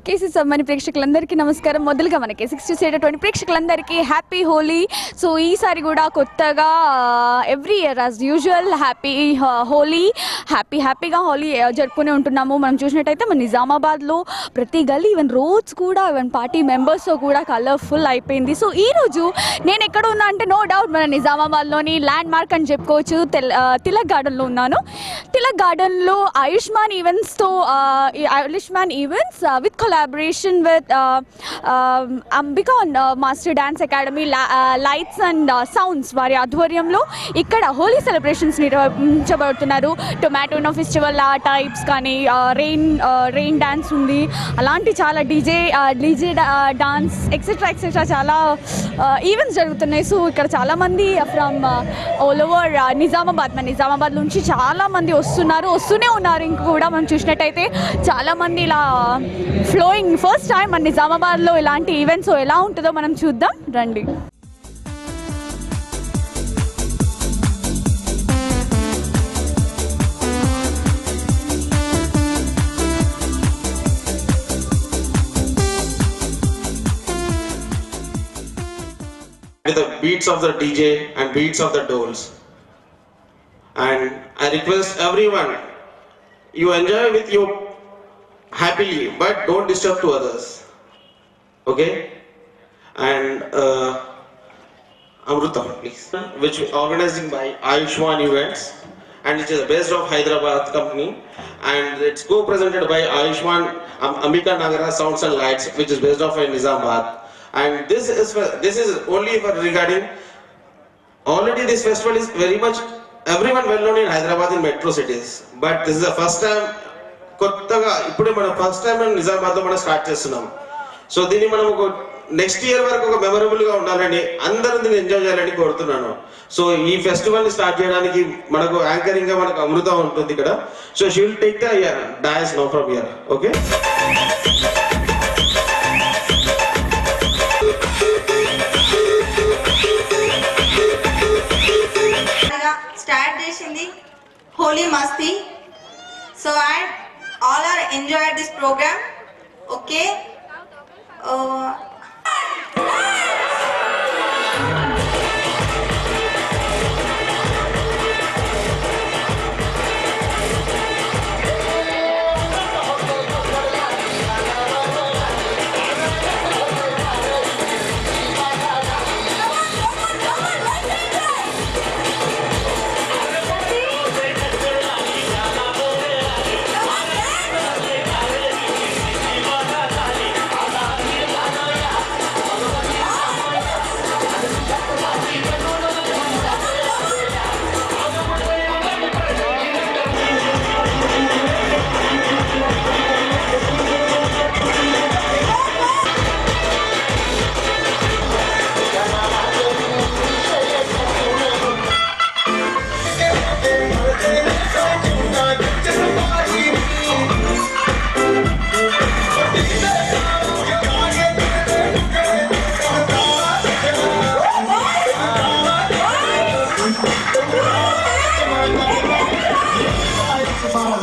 KC సమ్మని ప్రేక్షకులందరికీ నమస్కారం. మొదలుగా మనకి 60 ప్రేక్షకులందరికీ హ్యాపీ హోలీ. సో ఈసారి కూడా కొత్తగా every year as usual happy Holi హ్యాపీగా హోలీ జరుపుకునే ఉంటున్నాము. మనం చూసినట్టయితే మన నిజామాబాద్లో ప్రతి గల్లీ ఈవెన్ రోడ్స్ కూడా ఈవెన్ పార్టీ మెంబర్స్తో కూడా కలర్ఫుల్ అయిపోయింది. సో ఈరోజు నేను ఎక్కడ ఉన్నా అంటే నో డౌట్ మన నిజామాబాద్లోని ల్యాండ్ మార్క్ అని చెప్పుకోవచ్చు. తిలక్ గార్డెన్లో ఉన్నాను. తిలక్ గార్డెన్లో ఆయుష్మాన్ ఈవెంట్స్తో Ayushman events with collaboration with Ambika Master Dance Academy, Lights and Sounds వారి ఆధ్వర్యంలో ఇక్కడ హోలీ సెలబ్రేషన్స్ నిర్వహించబడుతున్నారు. టొమాటోనో ఫెస్టివల్ ఆ టైప్స్ కానీ రెయిన్ డ్యాన్స్ ఉంది, అలాంటి చాలా డీజే డాన్స్ ఎక్సెట్రా చాలా ఈవెంట్స్ జరుగుతున్నాయి. సో ఇక్కడ చాలామంది ఫ్రమ్ ఆల్ ఓవర్ నిజామాబాద్ నుంచి చాలామంది వస్తూనే ఉన్నారు. ఇంక కూడా మనం చూసినట్టయితే చాలామంది ఇలా ఫ్లోయింగ్ ఫస్ట్ టైం మన నిజామాబాద్లో ఇలాంటి ఈవెంట్స్ ఎలా ఉంటుందో మనం చూద్దాం రండి. With the beats of the DJ and beats of the dolls, and I request everyone, you enjoy with your happily, but don't disturb to others, okay? And Amruta, please, which organizing by Ayushman Events, and it is based of Hyderabad company, and it's co-presented by Ayushman Ambika Nagara Sounds and Lights, which is based off in Nizamabad. And this is only for regarding, already this festival is very much everyone well known in Hyderabad in metro cities, but this is the first time కొత్తగా ఇప్పుడే మనం first time నిజామాబాద్లో మనం start చేస్తున్నాం. So దీన్ని మనం ఒక next year వరకు ఒక మెమరబుల్గా ఉండాలని, అందరూ దీన్ని ఎంజాయ్ చేయాలని కోరుతున్నాను. సో ఈ ఫెస్టివల్ని స్టార్ట్ చేయడానికి మనకు యాంకరింగ్గా మనకు అమృత ఉంటుంది ఇక్కడ. So she will take the dais know from here, okay? Start చేసింది హోలీ మస్తీ. So and all are enjoyed this program, okay?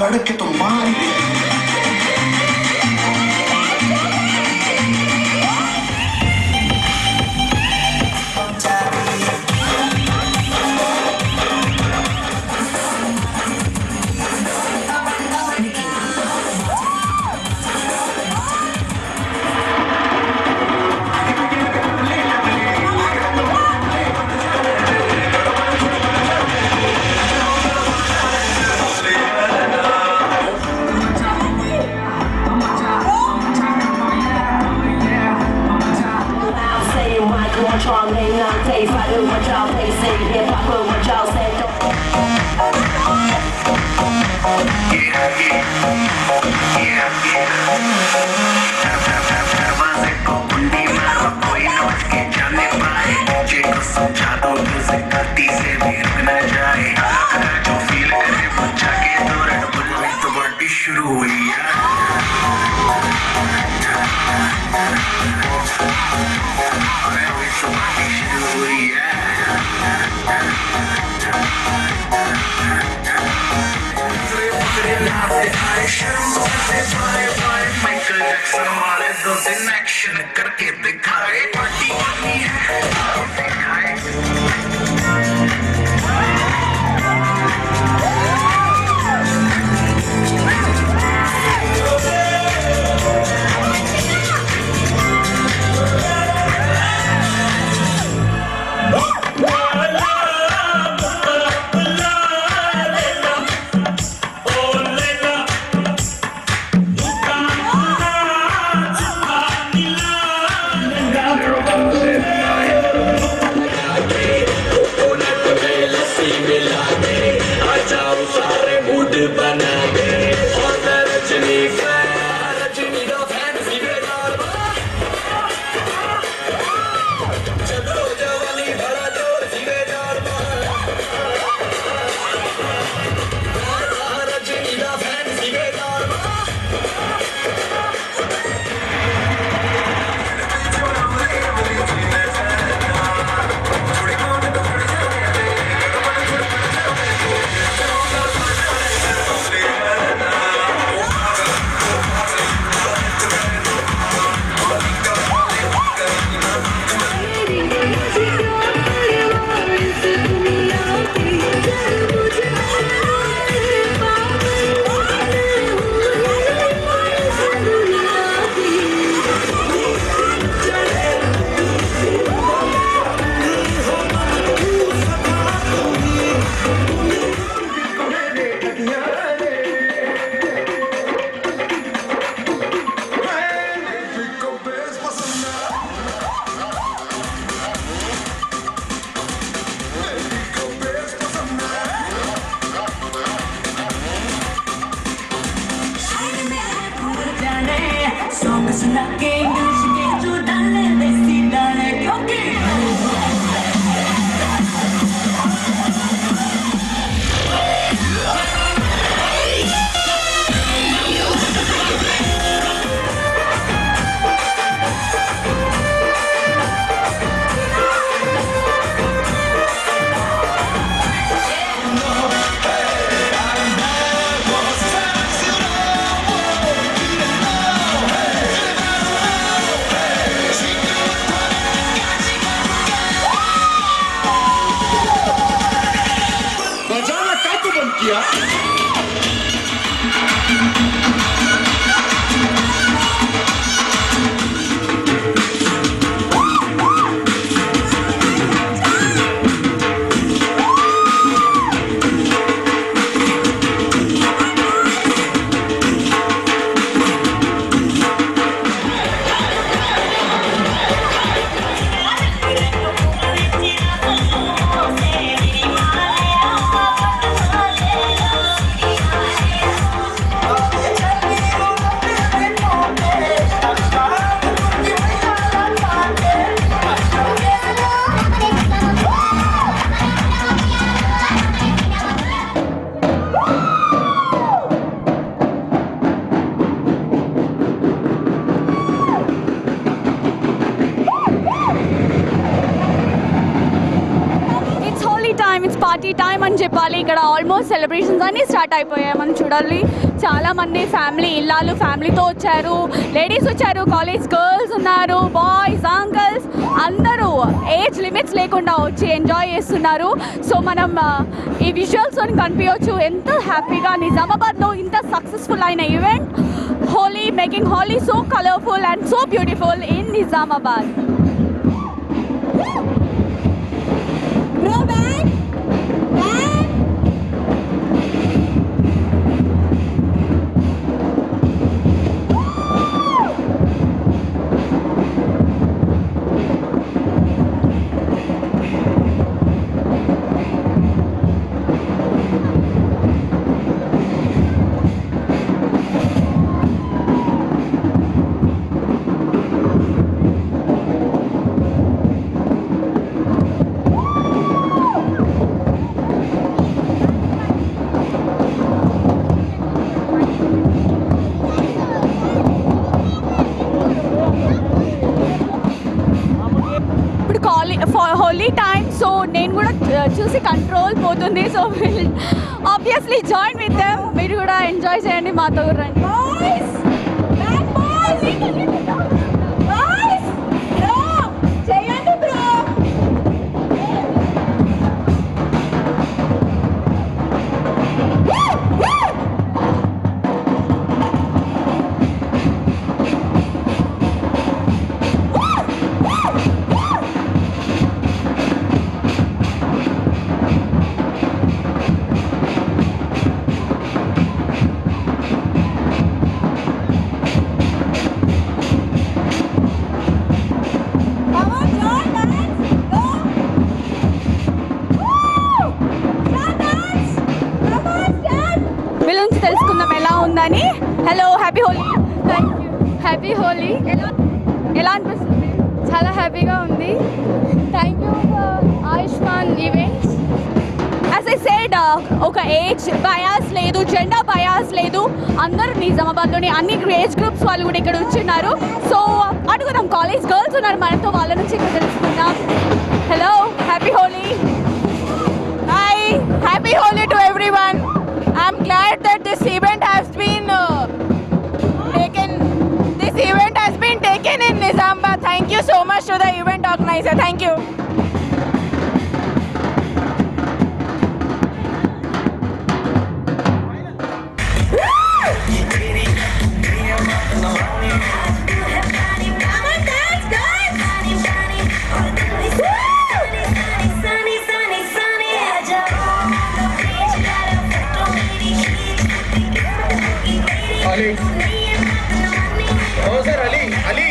लड़के तो मार वाले 2 दिन एक्शन करके दिखाए पार्टी करनी है పార్టీ టైం అని చెప్పాలి. ఇక్కడ ఆల్మోస్ట్ సెలబ్రేషన్స్ అన్నీ స్టార్ట్ అయిపోయాయి. మనం చూడాలి చాలామంది ఫ్యామిలీ ఇల్లాలు ఫ్యామిలీతో వచ్చారు, లేడీస్ వచ్చారు, కాలేజ్ గర్ల్స్ ఉన్నారు, బాయ్స్ అంకల్స్ అందరూ ఏజ్ లిమిట్స్ లేకుండా వచ్చి ఎంజాయ్ చేస్తున్నారు. సో మనం ఈ విజువల్స్తో కనిపించవచ్చు ఎంత హ్యాపీగా నిజామాబాద్లో ఇంత సక్సెస్ఫుల్ అయిన event Holi, making Holi so colourful and so beautiful in Nizamabad. Holi time so నేను కూడా చూసి కంట్రోల్ పోతుంది. So obviously join with them. మీరు కూడా ఎంజాయ్ చేయండి, మాతో రండి. Holi. Thank you. Happy Holi. ఎలా అనిపిస్తుంది? చాలా హ్యాపీగా ఉంది. Thank you Ayushman events. As I said ఒక ఏజ్ బయాస్ లేదు, జెండర్ బయాస్ లేదు. అందరూ నిజామాబాద్లోని అన్ని ఏజ్ గ్రూప్స్ వాళ్ళు కూడా ఇక్కడ ఉంటున్నారు. సో అడుగుదాం, కాలేజ్ గర్ల్స్ ఉన్నారు మనతో, వాళ్ళ నుంచి ఇక్కడ తెలుసుకుందాం. Hello, happy Holi. Hi, happy Holi to everyone. I'm glad that this event has been taken in Nizamabad. Thank you so much to the event organizer. Thank you. Ali. Oh, sir, Ali. Ali.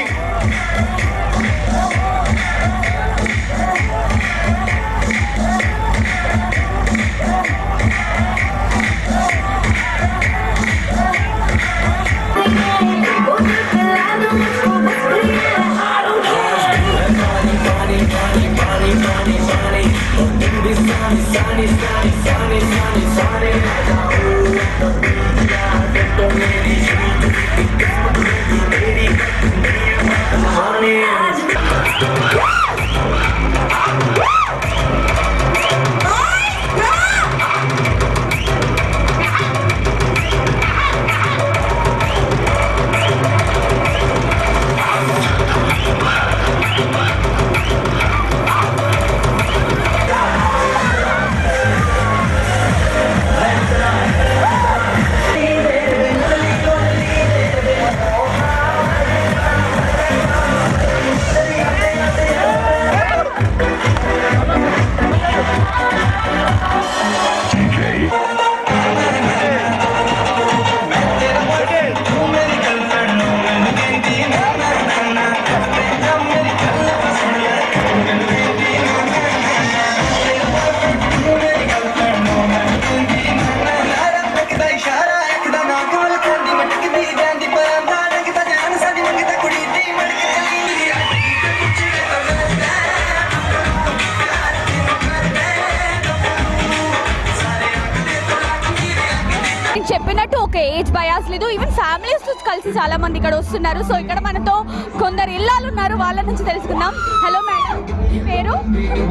చెప్పినట్టు ఒక age bias లేదు, even families కలిసి చాలా మంది ఇక్కడ వస్తున్నారు. So ఇక్కడ మనతో కొందరు ఇల్లాలు ఉన్నారు, వాళ్ళ నుంచి తెలుసుకుందాం. హలో మేడం, మీ పేరు?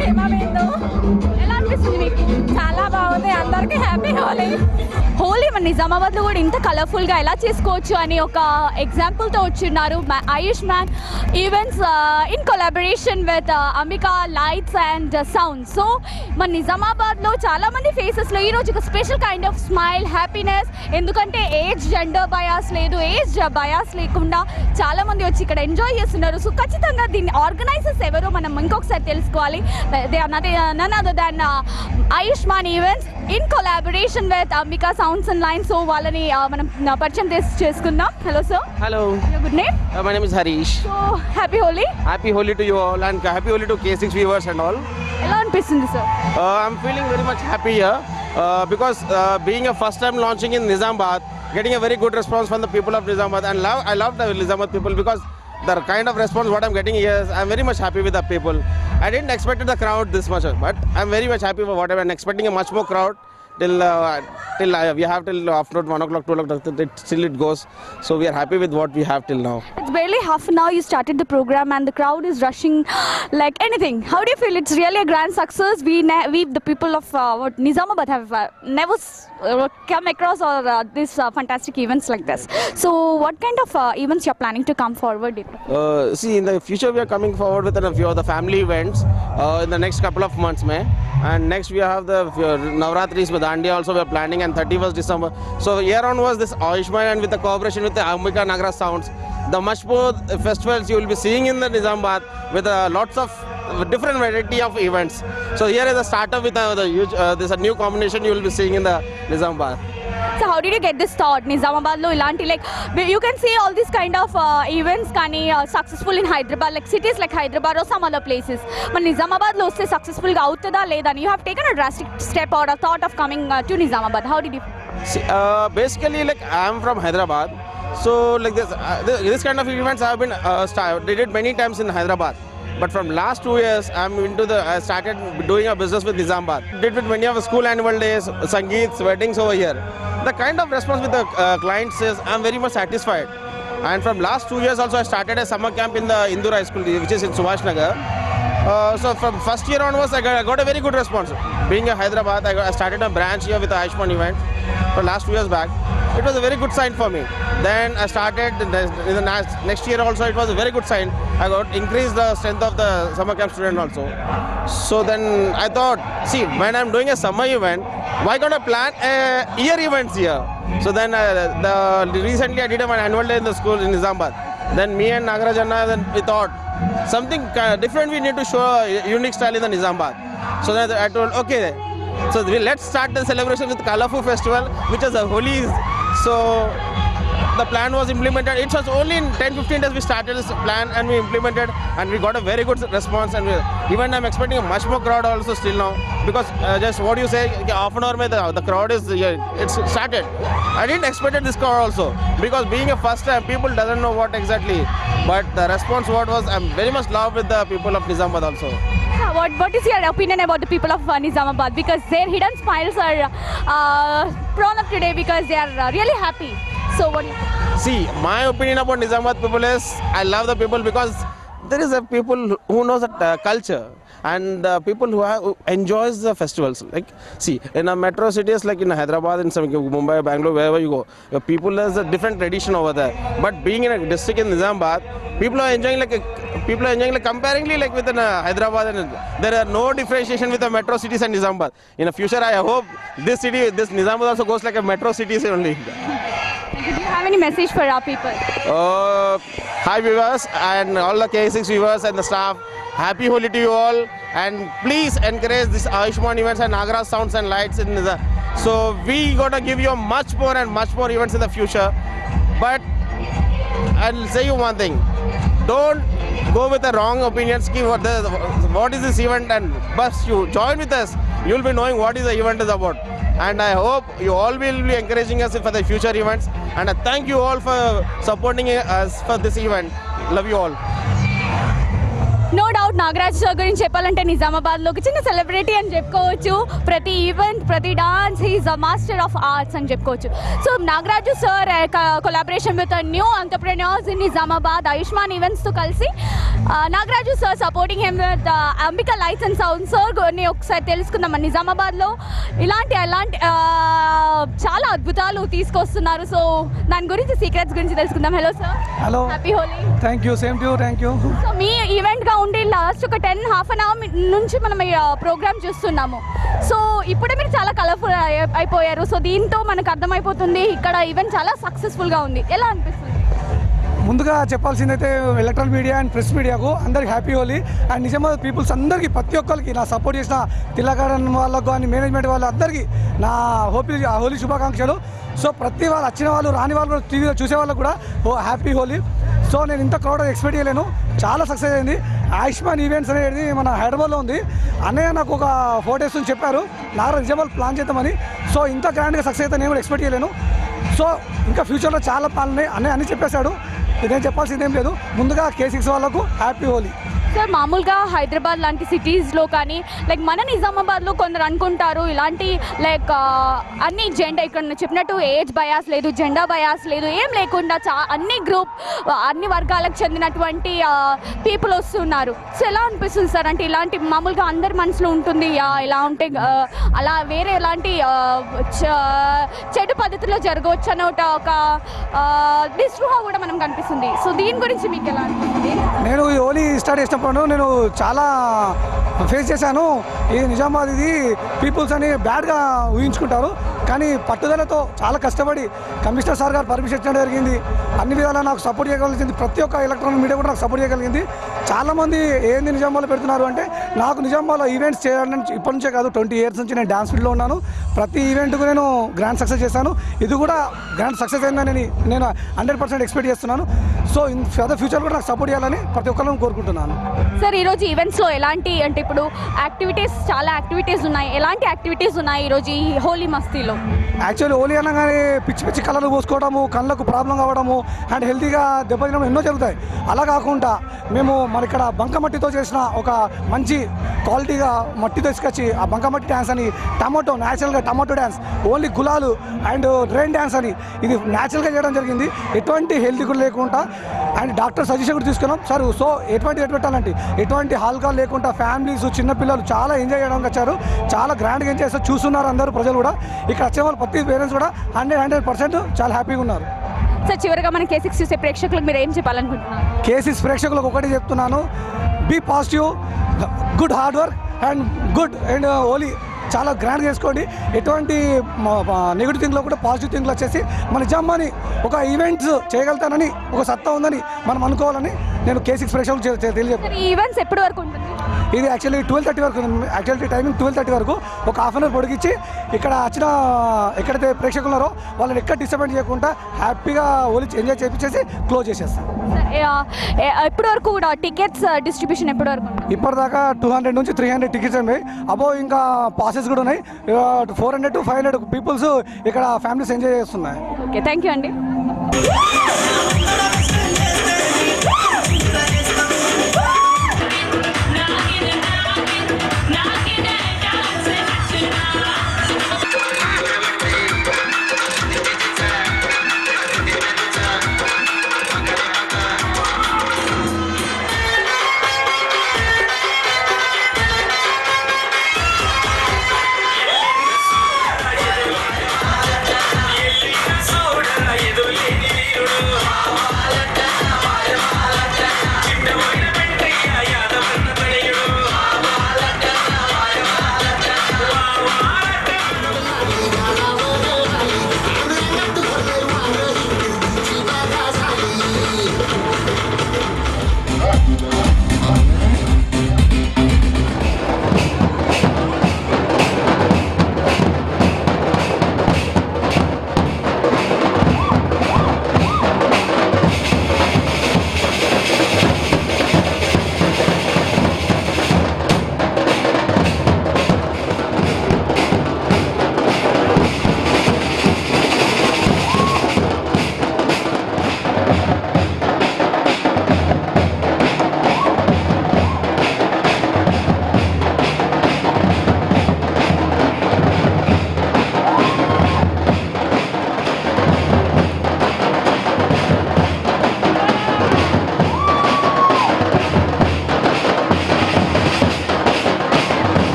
హేమాబిందు. ఎలా అనిపిస్తుంది మీకు? చాలా బాగుంది. అందరికీ హ్యాపీ హోలీ. హోలీ మన నిజామాబాద్లో కూడా ఇంత కలర్ఫుల్గా ఎలా చేసుకోవచ్చు అని ఒక ఎగ్జాంపుల్తో వచ్చిన్నారు Ayushman events in collaboration with Ambika lights and sound. So మన నిజామాబాద్లో చాలామంది ఫేసెస్లో ఈరోజు ఒక special kind of smile, happiness. ఎందుకంటే ఏజ్ జెండర్ బయాస్ లేదు, ఏజ్ బయాస్ లేకుండా చాలామంది వచ్చి ఇక్కడ ఎంజాయ్ చేస్తున్నారు. సో ఖచ్చితంగా దీన్ని ఆర్గనైజర్స్ ఎవరో మనం ఇంకొకసారి తెలుసుకోవాలి. They are none other than Ayushman events in collaboration with Ambika sounds and lines. So వాళ్ళని మనం పరిచయం చేసుకుందాం. Hello sir. Hello, good name? my name is Harish. సో హ్యాపీ హోలీ. Happy Holi to you all and happy Holi to K6 viewers and all. ఎలా అనిపిస్తుంది sir? I'm feeling very much happy here because being a first time launching in Nizamabad, getting a very good response from the people of Nizamabad, and I love the Nizamabad people because the kind of response what I'm getting here, I'm very much happy with the people. I didn't expect the crowd this much, but I'm very much happy for whatever. I'm expecting a much more crowd till we have till afternoon 1 o'clock, 2 o'clock, still it goes. So we are happy with what we have till now. It's barely half an hour you started the program and the crowd is rushing like anything. How do you feel? It's really a grand success. We the people of Nizamabad have never come across or this fantastic events like this. So what kind of events you're planning to come forward with? See, in the future we are coming forward with a few of the family events in the next couple of months, and next we have the Navratris with Dandiya also we are planning, and 31st December. So here on was this Ayushman and with the cooperation with the Ambika Nagara Sounds, the much more festivals you will be seeing in the Nizamabad with lots of different variety of events. So here is a startup with this a new combination you will be seeing in the Nizamabad. So how did you get this thought? Nizamabad lo ilanti like you can see all these kind of events kani successful in Hyderabad, like cities like Hyderabad or some other places. But Nizamabad lo se successful ga avutada leda and you have taken a drastic step or a thought of coming to Nizamabad. How did you? See, basically like I am from Hyderabad. So like this kind of events have been did many times in Hyderabad. But from last 2 years, I started doing a business with Nizamabad. Did with many of the school annual days, sangeets, weddings over here. The kind of response with the clients is I'm very much satisfied. And from last 2 years also, I started a summer camp in the Indur High School, which is in Subhash Nagar. So from first year onwards, I got a very good response. Being in Hyderabad, I started a branch here with the Ayushman event for last 2 years back. It was a very good sign for me. Then I started in the next year also. It was a very good sign. I got increased the strength of the summer camp student also. So then I thought, see, when I'm doing a summer event, why can't I plan a year events here? So then recently I did an annual day in the school in Nizamabad. Then me and Nagarajanna, then we thought something different. We need to show a unique style in the Nizamabad. So then I told, okay. So let's start the celebration with Kalafu Festival, which is a Holi. So the plan was implemented. It was only in 10-15 days we started this plan and we implemented, and we got a very good response. And even I'm expecting a much more crowd also still now, because just what you say, half an hour mein the crowd is it's started. I didn't expect this crowd also, because being a first time, people doesn't know what exactly. But the response what was, I'm very much loved with the people of Nizamabad also. What is your opinion about the people of Nizamabad? Because their hidden smiles are prown up today because they are really happy. So what do you think? See, my opinion about Nizamabad people is, I love the people because there is a people who knows that culture, and people who enjoys the festivals. Like, see, in a metro cities like in Hyderabad, in some Mumbai, Bangalore, wherever you go, your people, there's a different tradition over there. But being in a district in Nizamabad, people are enjoying like comparingly like within Hyderabad, and there are no differentiation with the metro cities and Nizamabad. In the future, I hope this Nizamabad also goes like a metro cities only. Do you have any message for our people? Hi viewers and all the K6 viewers and the staff. Happy Holi to you all, and please encourage this Ayushman events and Nagara Sounds and Lights in the. So we gonna give you much more events in the future. But I'll say you one thing: don't go with the wrong opinions. What is this event? And but you join with us, you'll be knowing what is the event is about. And I hope you all will be encouraging us for the future events. And I thank you all for supporting us for this event. Love you all. No doubt Nagaraj sir గురించి చెప్పాలంటే నిజామాబాద్లో ఒక చిన్న celebrity అని చెప్పుకోవచ్చు. ప్రతి event, ప్రతి dance, he is a master of arts అని చెప్పుకోవచ్చు. So Nagaraju sir collaboration with new entrepreneurs in నిజామాబాద్, ఆయుష్మాన్ ఈవెంట్స్తో కలిసి Nagaraju sir supporting him with Ambika lights and sound. Sir ఒకసారి తెలుసుకుందాం, నిజామాబాద్లో ఇలాంటి చాలా అద్భుతాలు తీసుకొస్తున్నారు. సో దాని గురించి సీక్రెట్స్ గురించి తెలుసుకుందాం. Hello sir. Hello. Happy Holi. Thank you. Same to you. Thank you. So మీ ఈవెంట్గా ఉండి లాస్ట్ ఒక హాఫ్ అన్ అవర్ నుంచి మనం ఈ ప్రోగ్రామ్ చూస్తున్నాము. సో ఇప్పుడే మీరు చాలా కలర్ఫుల్ అయిపోయారు. సో దీంతో మనకు అర్థమైపోతుంది ఇక్కడ ఈవెంట్ చాలా సక్సెస్ఫుల్గా ఉంది. ఎలా అనిపిస్తుంది? ముందుగా చెప్పాల్సిందైతే ఎలక్ట్రానిక్ మీడియా అండ్ ప్రెస్ మీడియాకు అందరికి happy Holi. And Nizamabad peoples అందరికీ, ప్రతి ఒక్కరికి, నా సపోర్ట్ చేసిన తిలకాడన్ వాళ్ళకు కానీ మేనేజ్మెంట్ వాళ్ళందరికీ నా హోలీ శుభాకాంక్షలు. సో ప్రతి వాళ్ళు, వచ్చిన వాళ్ళు, రాని వాళ్ళు కూడా, టీవీలో చూసే వాళ్ళకు కూడా హ్యాపీ హోలీ. సో నేను ఇంత క్రౌడ్ ఎక్స్పెక్ట్ చేయలేను, చాలా సక్సెస్ అయింది. ఆయుష్మాన్ ఈవెంట్స్ అనేది మన హైదరాబాద్లో ఉంది. అన్నయ్య నాకు ఒక 4 days నుంచి చెప్పారు నిజామాబాద్ ప్లాన్ చేద్దామని. సో ఇంత గ్రాండ్గా సక్సెస్ అయితే నేను కూడా ఎక్స్పెక్ట్ చేయలేను. సో ఇంకా ఫ్యూచర్లో చాలా ప్లాన్ ఉన్నాయి. అన్నయ్య అన్నీ చెప్పేశాడు, ఇదేం చెప్పాల్సింది ఏం లేదు. ముందుగా K6 వాళ్ళకు హ్యాపీ హోలీ. సార్, మామూలుగా హైదరాబాద్ లాంటి సిటీస్లో కానీ లైక్ మన నిజామాబాద్లో కొందరు అనుకుంటారు ఇలాంటి లైక్ అన్ని జెండా, ఇక్కడ చెప్పినట్టు ఏజ్ బయాస్ లేదు, జెండా బయాస్ లేదు, ఏం లేకుండా అన్ని వర్గాలకు చెందినటువంటి పీపుల్ వస్తున్నారు. సో ఎలా అనిపిస్తుంది సార్? అంటే ఇలాంటి మామూలుగా అందరి మనసులో ఉంటుంది ఇలా ఉంటే అలా వేరే ఎలాంటి చెడు పద్ధతిలో జరగవచ్చు అనే ఒక నిస్పృహ కూడా మనం కనిపిస్తుంది. సో దీని గురించి మీకు ఎలా అనిపిస్తుంది? నేను ఈ హోలీ స్టార్ట్ చేసినప్పుడు నేను చాలా ఫేస్ చేశాను. ఈ నిజామాబాద్ ఇది పీపుల్స్ అని బ్యాడ్గా ఊహించుకుంటారు, కానీ పట్టుదలతో చాలా కష్టపడి కమిషనర్ సార్ గారు పర్మిషన్ ఇచ్చడం జరిగింది. అన్ని విధాలా నాకు సపోర్ట్ చేయగలిగింది. ప్రతి ఒక్క ఎలక్ట్రానిక్ మీడియా కూడా నాకు సపోర్ట్ చేయగలిగింది. చాలామంది ఏంది నిజామాబాద్లో పెడుతున్నారు అంటే, నాకు నిజామాబాద్లో ఈవెంట్స్ చేయాలని ఇప్పటి నుంచే కాదు, 20 years నుంచి నేను డ్యాన్స్ ఫీల్డ్లో ఉన్నాను. ప్రతి ఈవెంట్కు నేను గ్రాండ్ సక్సెస్ చేశాను. ఇది కూడా గ్రాండ్ సక్సెస్ అయిందని నేను 100% ఎక్స్పెక్ట్ చేస్తున్నాను. సో ఇన్ ఫర్దర్ ఫ్యూచర్ కూడా నాకు సపోర్ట్ చేయాలని ప్రతి ఒక్కరిని కోరుకుంటున్నాను. సార్ ఈరోజు ఈవెంట్స్లో ఎలాంటి అంటే ఇప్పుడు చాలా యాక్టివిటీస్ ఉన్నాయి, ఎలాంటి యాక్టివిటీస్ ఉన్నాయి ఈరోజు ఈ హోలీ మస్తీలో? యాక్చువల్లీ హోలీ అనగానే పిచ్చి పిచ్చి కలర్లు పోసుకోవడము, కళ్ళకు ప్రాబ్లం కావడము అండ్ హెల్తీగా దెబ్బతినడం ఎన్నో జరుగుతాయి. అలా కాకుండా మేము మన ఇక్కడ బంకమట్టితో చేసిన ఒక మంచి క్వాలిటీగా మట్టి తీసుకొచ్చి ఆ బంకమట్టి డ్యాన్స్ అని న్యాచురల్గా టమాటో డ్యాన్స్, ఓన్లీ గులాలు అండ్ రెయిన్ డ్యాన్స్ అని ఇది న్యాచురల్గా చేయడం జరిగింది. ఎటువంటి హెల్తీ కూడా లేకుండా అండ్ డాక్టర్ సజెషన్ కూడా తీసుకున్నాం సార్. సో ఎటువంటి పెట్టాలంటే ఎటువంటి ఆల్కహాల్ లేకుండా ఫ్యామిలీస్ చిన్నపిల్లలు చాలా ఎంజాయ్ చేయడానికి వచ్చారు. చాలా గ్రాండ్గా ఎంజాయ్ చేస్తారు, చూస్తున్నారు అందరూ ప్రజలు కూడా. ఇక్కడ వచ్చే వాళ్ళు ప్రతి పేరెంట్స్ కూడా 100% చాలా హ్యాపీగా ఉన్నారు. సార్ చివరిగా మన K6 చూసే ప్రేక్షకులకు మీరు ఏం చెప్పాలనుకుంటున్నారు? K6 ప్రేక్షకులకు ఒకటి చెప్తున్నాను, be positive, good hard work and good and Holi చాలా గ్రాండ్గా చేసుకోండి. ఎటువంటి నెగిటివ్ థింగ్లో కూడా పాజిటివ్ థింగ్లో వచ్చేసి మన నిజామాని ఒక ఈవెంట్స్ చేయగలుగుతానని ఒక సత్తా ఉందని మనం అనుకోవాలని నేను K6 ప్రేక్షకులకు తెలియజేస్తాను. ఈ ఈవెంట్స్ ఎప్పటి వరకు ఉంటుంది? ఇది యాక్చువల్లీ 12:30 వరకు, యాక్చువల్లీ టైమింగ్ 12:30 వరకు. ఒక హాఫ్ అన్ అవర్ పొడిగించి ఇక్కడ వచ్చిన ఎక్కడైతే ప్రేక్షకులు ఉన్నారో వాళ్ళని ఎక్కడ డిస్టర్బెన్స్ చేయకుండా హ్యాపీగా హోలీ ఎంజాయ్ చేయించేసి క్లోజ్ చేసేస్తాం. ఎప్పటి వరకు కూడా టికెట్స్ డిస్ట్రిబ్యూషన్ ఎప్పటి వరకు? ఇప్పటిదాకా 200 నుంచి 300 టికెట్స్ ఉన్నాయి. అబో ఇంకా పాసెస్ కూడా ఉన్నాయి. 400 to 500 పీపుల్స్ ఇక్కడ ఫ్యామిలీస్ ఎంజాయ్ చేస్తున్నాయి. ఓకే, థ్యాంక్ యూ అండి.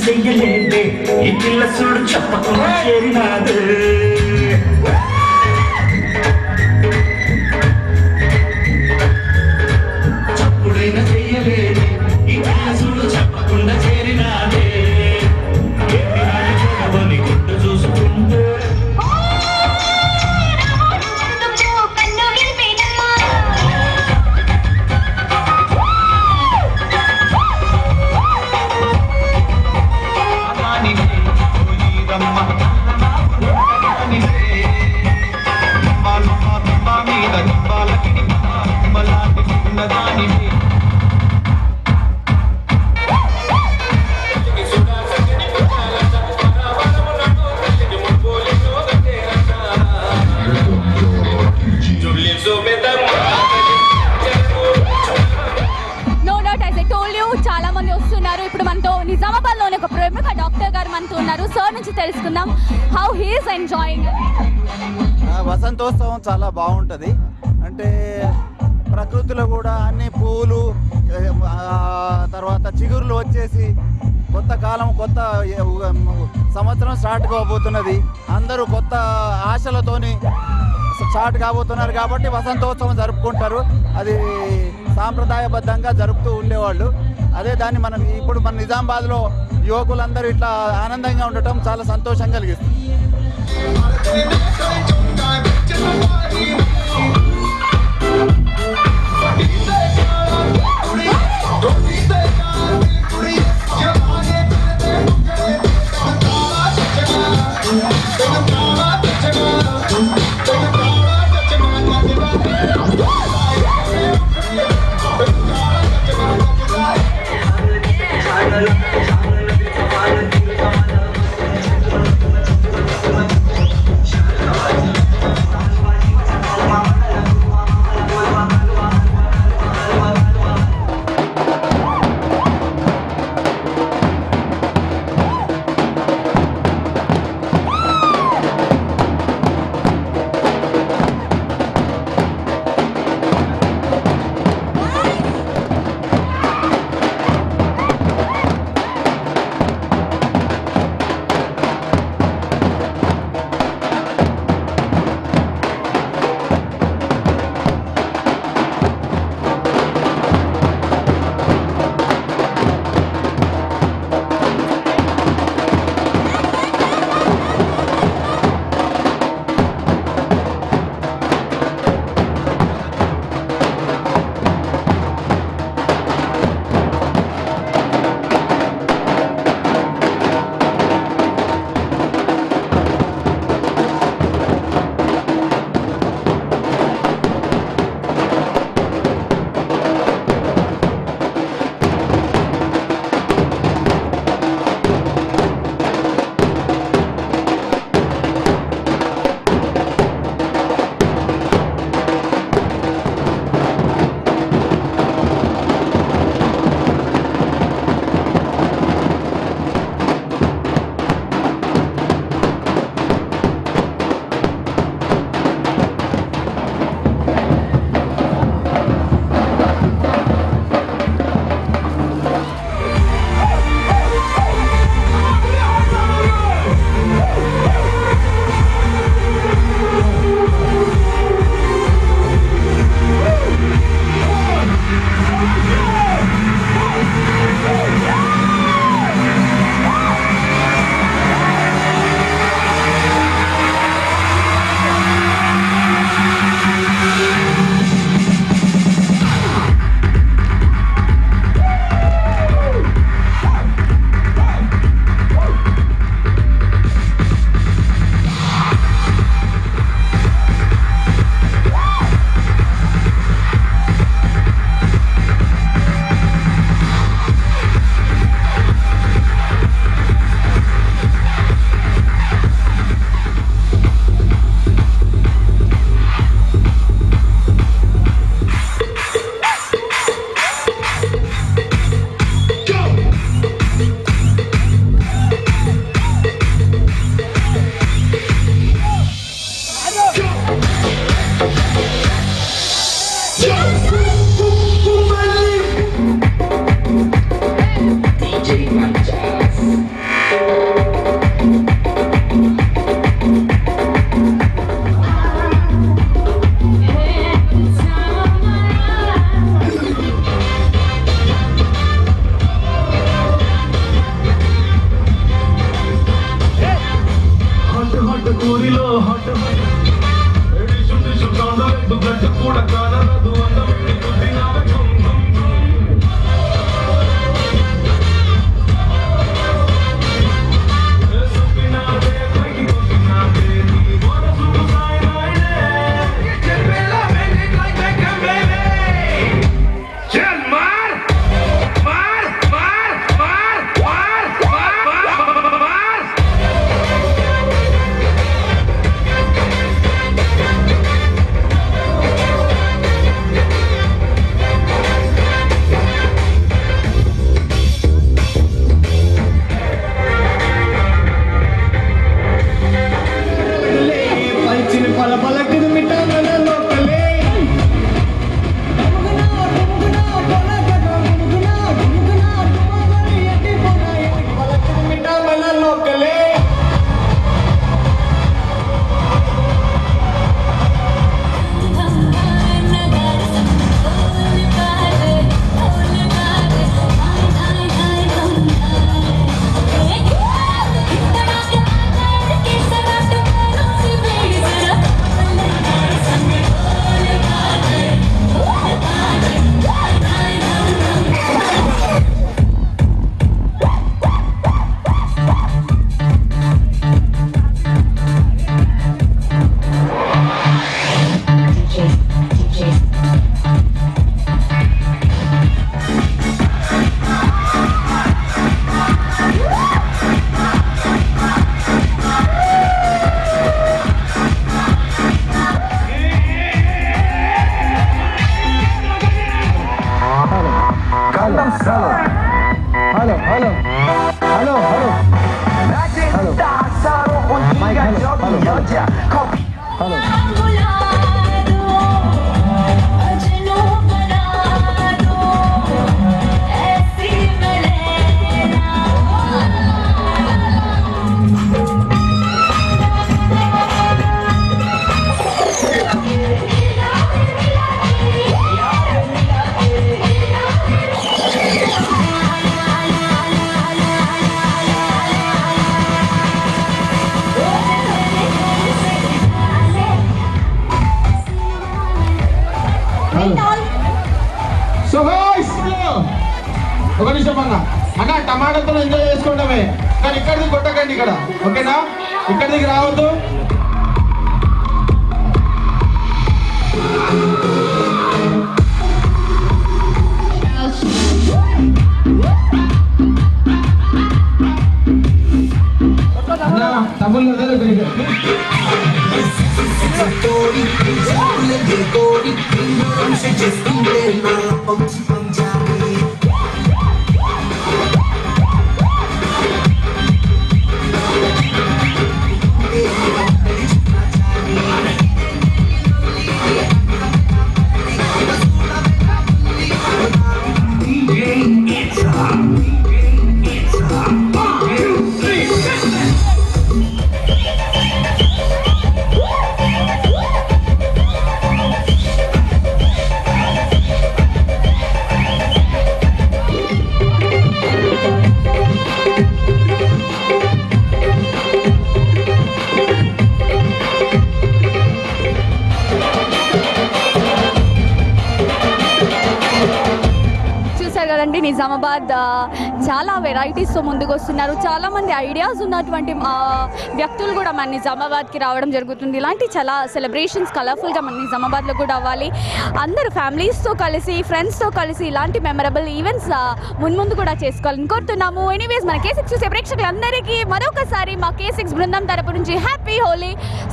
చెయ్యలేదే ఈ పిల్ల చూడు చెప్పకుండా చేరినాడు చప్పుడైనా చెయ్యలేదే ఈ పిల్ల చూడు చెప్పకుండా చేరినాడే ఏమి గుడ్డు చూసుకుంటే చాలా మంది వస్తున్నారు. ఇప్పుడు మనతో నిజామాబాద్ లోని ఒక ప్రముఖ డాక్టర్ గారు మనతో ఉన్నారు. సార్ నుంచి తెలుసుకుందాం హౌ హీ ఈస్ ఎంజాయింగ్. వసంతోత్సవం చాలా బాగుంటుంది. అంటే ప్రకృతిలో కూడా అన్ని పూలు తర్వాత చిగురులు వచ్చేసి కొత్త కాలం కొత్త సంవత్సరం స్టార్ట్ కాబోతున్నది. అందరూ కొత్త ఆశలతోని స్టార్ట్ కాబోతున్నారు కాబట్టి వసంతోత్సవం జరుపుకుంటారు. అది సాంప్రదాయబద్ధంగా జరుపుతూ ఉండేవాళ్ళు. అదే దాన్ని మనం ఇప్పుడు మన నిజామాబాద్లో యువకులందరూ ఇట్లా ఆనందంగా ఉండటం చాలా సంతోషం కలిగిస్తుంది. హట్ కూరిలో హట్ ఎడిషు టిషు కాండలెట్టు గట్టు కూడా కానరదు అందమెట్టి కుదినావే గుమ్ గుమ్ గుమ్ సుపినావే పైకి కొట్టినావే నీ మనసుకు సాయినాయినే చెప్పేలా మేనే లైక్ లైక్ బేబీ చల్ మార్ మార్ మార్ మార్ మార్ మార్ మార్ పల్చిన పల పలకదు మిఠాయిల లోకలే మిఠాయిల లోకలే సో గైస్ ఒక నిమిషం అన్న టమాటాతో ఎంజాయ్ చేసుకుంటామే కానీ ఇక్కడికి కొట్టకండి ఇక్కడ ఓకేనా ఇక్కడికి రావద్దు తమ్ముళ్ళు కదండి నిజామాబాద్ చాలా వెరైటీస్తో ముందుకు వస్తున్నారు. చాలామంది ఐడియాస్ ఉన్నటువంటి వ్యక్తులు కూడా మన నిజామాబాద్కి రావడం జరుగుతుంది. ఇలాంటి చాలా సెలబ్రేషన్స్ కలర్ఫుల్గా మన నిజామాబాద్లో కూడా అవ్వాలి. అందరూ ఫ్యామిలీస్తో కలిసి ఫ్రెండ్స్తో కలిసి ఇలాంటి మెమరబుల్ ఈవెంట్స్ ముందు కూడా చేసుకోవాలని కోరుతున్నాము. ఎనీవేస్ మన K6 చూసే ప్రేక్షకులందరికీ మరొకసారి మా K6 బృందం తరపు నుంచి హ్యాపీ హోలీ.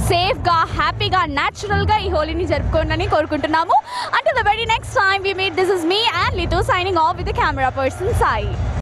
సేఫ్గా హ్యాపీగా న్యాచురల్గా ఈ హోలీని జరుపుకోండి కోరుకుంటున్నాము. Until the very next time we meet, this is me and Litu signing off with the camera person Sai.